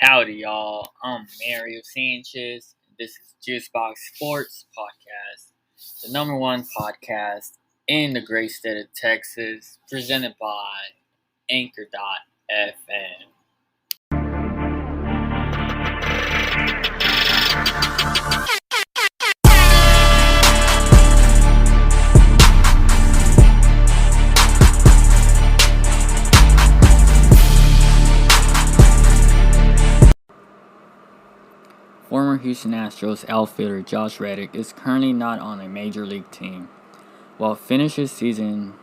Howdy, y'all. I'm Mario Sanchez. This is Juicebox Sports Podcast, the number one podcast in the great state of Texas, presented by Anchor.fm. Former Houston Astros outfielder Josh Reddick is currently not on a major league team. While finished his season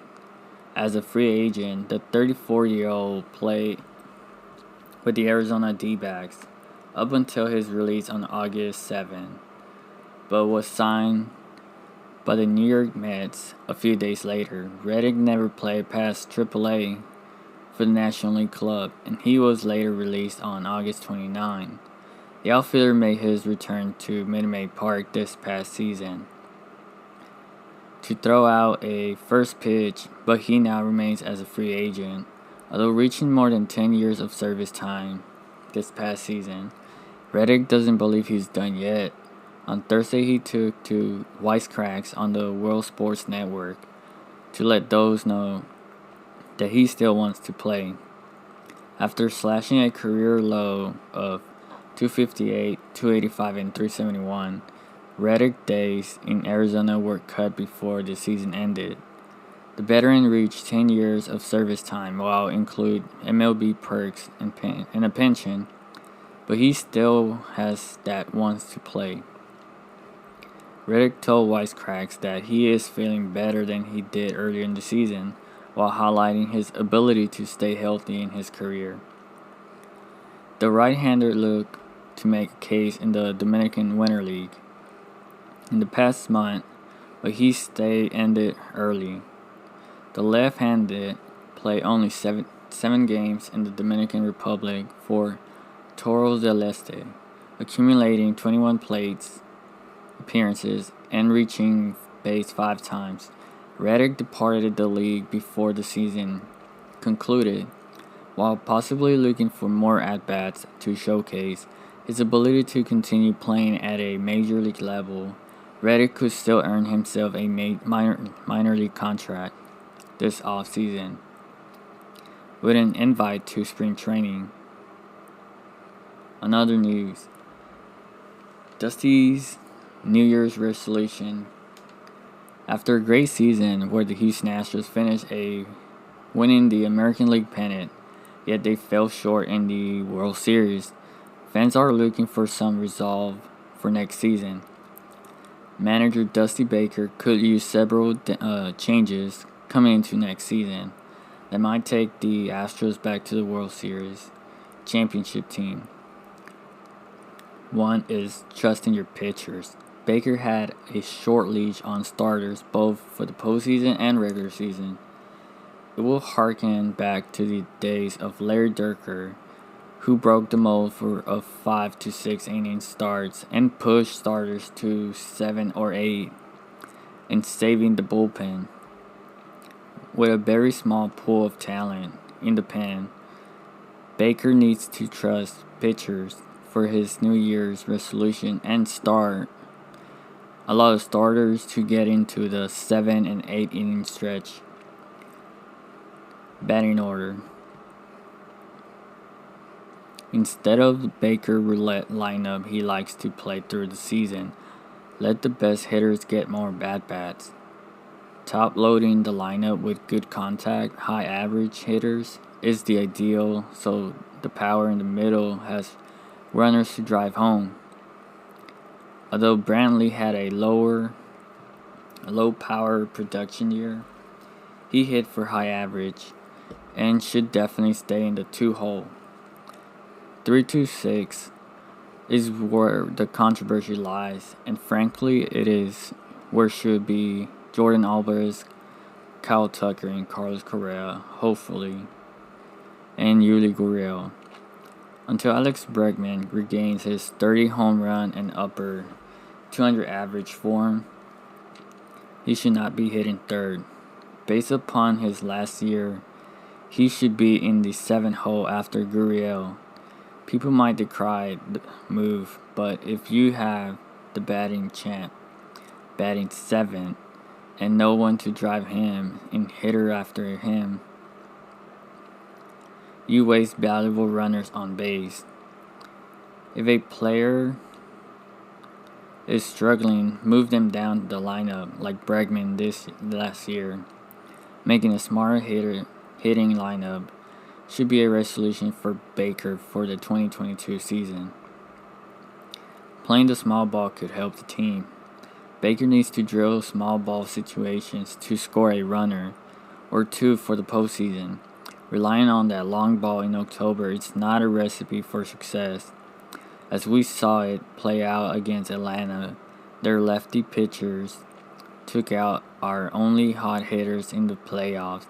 as a free agent, the 34-year-old played with the Arizona D-backs up until his release on August 7, but was signed by the New York Mets a few days later. Reddick never played past AAA for the National League club, and he was later released on August 29. The outfielder made his return to Minute Maid Park this past season to throw out a first pitch, but he now remains as a free agent. Although reaching more than 10 years of service time this past season, Reddick doesn't believe he's done yet. On Thursday, he took to Wisecracks on the World Sports Network to let those know that he still wants to play. After slashing a career low of 258, 285, and 371, Reddick days in Arizona were cut before the season ended. The veteran reached 10 years of service time while include MLB perks and a pension, but he still has that wants to play. Reddick told Wisecracks that he is feeling better than he did earlier in the season, while highlighting his ability to stay healthy in his career. The right-hander looked to make a case in the Dominican Winter League in the past month, but his stay ended early. The left-handed played only seven games in the Dominican Republic for Toros del Este, accumulating 21 plate appearances and reaching base 5 times. Reddick departed the league before the season concluded, while possibly looking for more at-bats to showcase his ability to continue playing at a major league level. Reddick could still earn himself a minor league contract this offseason with an invite to spring training. On other news, Dusty's New Year's resolution. After a great season where the Houston Astros finished winning the American League pennant, yet they fell short in the World Series, fans are looking for some resolve for next season. Manager Dusty Baker could use several changes coming into next season that might take the Astros back to the World Series championship team. One is trusting your pitchers. Baker had a short leash on starters both for the postseason and regular season. It will harken back to the days of Larry Dierker, who broke the mold of 5 to 6 inning starts and pushed starters to 7 or 8 in saving the bullpen. With a very small pool of talent in the pen, Baker needs to trust pitchers for his New Year's resolution and start a lot of starters to get into the 7 and 8 inning stretch. Batting order. Instead of the Baker roulette lineup he likes to play through the season, let the best hitters get more at-bats. Top loading the lineup with good contact, high average hitters is the ideal, so the power in the middle has runners to drive home. Although Brantley had a low power production year, he hit for high average and should definitely stay in the 2-hole. 3-2-6 is where the controversy lies, and frankly, it is where should be Jordan Alvarez, Kyle Tucker, and Carlos Correa, hopefully, and Yuli Gurriel. Until Alex Bregman regains his 30 home run and upper 200 average form, he should not be hitting third. Based upon his last year, he should be in the 7th hole after Gurriel. People might decry the move, but if you have the batting champ batting seventh and no one to drive him and hitter after him, you waste valuable runners on base. If a player is struggling, move them down the lineup like Bregman this last year. Making a smarter hitting lineup should be a resolution for Baker for the 2022 season. Playing the small ball could help the team. Baker needs to drill small ball situations to score a runner or two for the postseason. Relying on that long ball in October is not a recipe for success. As we saw it play out against Atlanta, their lefty pitchers took out our only hot hitters in the playoffs,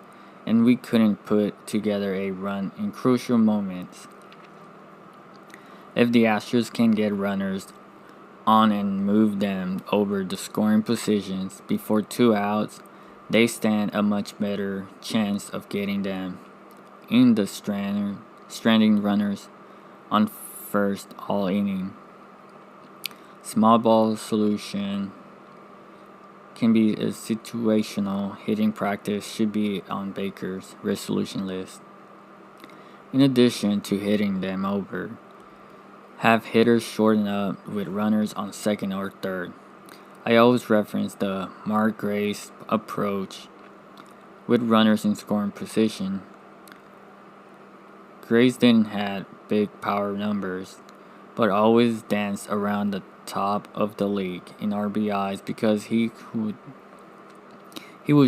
and we couldn't put together a run in crucial moments. If the Astros can get runners on and move them over the scoring positions before 2 outs, they stand a much better chance of getting them in the stranding runners on first all inning. Small ball solution can be a situational hitting practice should be on Baker's resolution list. In addition to hitting them over, have hitters shorten up with runners on second or third. I always reference the Mark Grace approach with runners in scoring position. Grace didn't have big power numbers, but always danced around the top of the league in RBIs because he would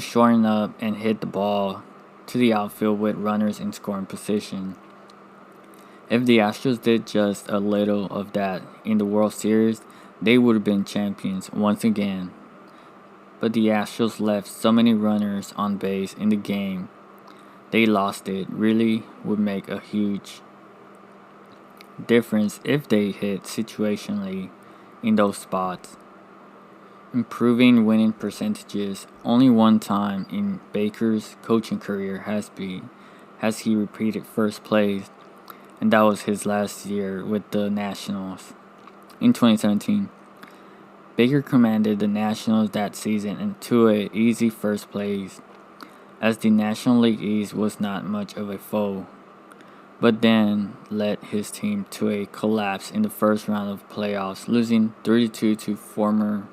shorten up and hit the ball to the outfield with runners in scoring position. If the Astros did just a little of that in the World Series, they would have been champions once again. But the Astros left so many runners on base in the game, they lost it. Really would make a huge difference if they hit situationally in those spots. Improving winning percentages only one time in Baker's coaching career has he repeated first place, and that was his last year with the Nationals. In 2017, Baker commanded the Nationals that season into an easy first place, as the National League East was not much of a foe, but then led his team to a collapse in the first round of playoffs, losing 3-2 to former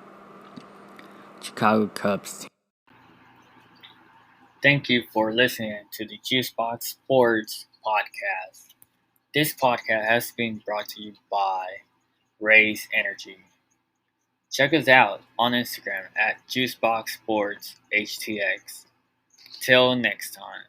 Chicago Cubs team. Thank you for listening to the Juicebox Sports Podcast. This podcast has been brought to you by Raise Energy. Check us out on Instagram at JuiceboxSportsHTX. Till next time.